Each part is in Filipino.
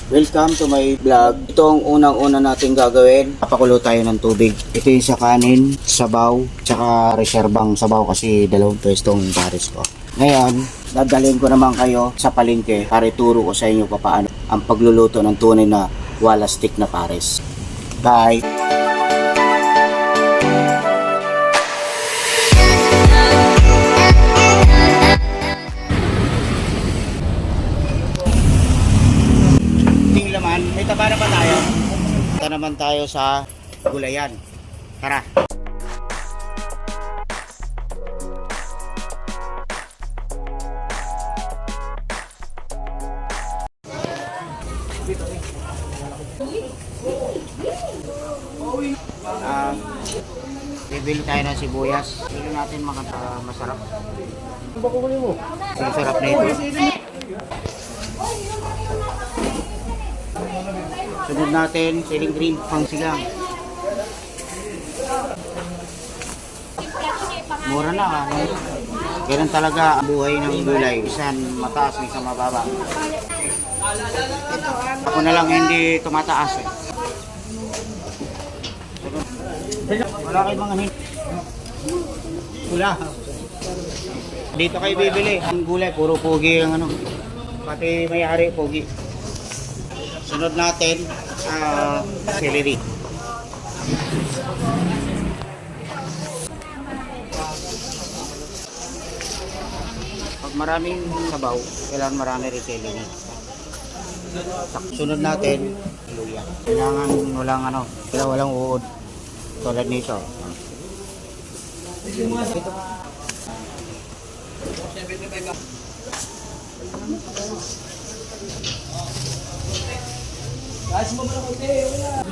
Welcome to my vlog. Ito ang unang-una natin gagawin. Papakulo tayo ng tubig. Ito yung sa kanin, sabaw, tsaka reserbang sabaw kasi dalawang pwestong pares ko. Ngayon, dadalhin ko naman kayo sa palengke para ituro ko sa inyo paano ang pagluluto ng tunay na wala stick na pares. Bye! May taba na ba tayo? Ito naman tayo sa gulayan. Tara! Bibili tayo ng sibuyas. Bili natin masarap. Ang sarap na ito. Sunod natin, siling green, pang sigang. Mura na ka. Ganun talaga ang buhay ng gulay. Isang mataas, isang mababa. Ako na lang hindi tumataas eh. Wala kayo mga hint. Wala. Dito kayo bibili. Ang gulay, puro pogi ang ano. Pati may-ari, pogi. Sunod natin, celery. Pag maraming sabaw, kailangan marami rin celery. Sunod natin, luya. Kailangan walang uod. Tulad nito. Ito. Guys, mo na konti, wala.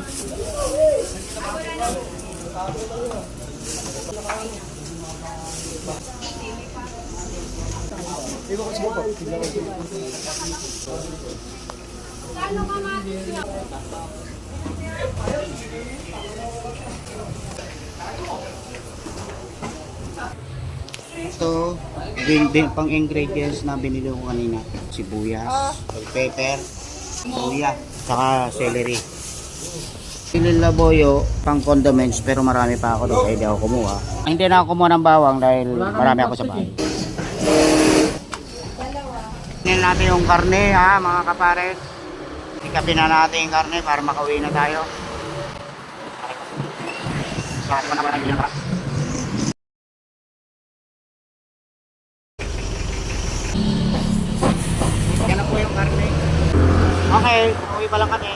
Ibo ko siya po. Kano ka mati siya? Ito, pang ingredients na binili ko kanina. Sibuyas, bell pepper, luya, saka celery. Pilin laboyo, pang condiments, pero marami pa ako doon kaya hindi ako kumuha. Hindi na ako kumuha ng bawang dahil marami ako sa bahay. Tingnan natin yung karne ha mga kapares. Ikapin na natin yung karne para makauwi na tayo. Sakit pa naman ang bilang ka. Yan na po yung karne. Okay, uwi pa lang kami.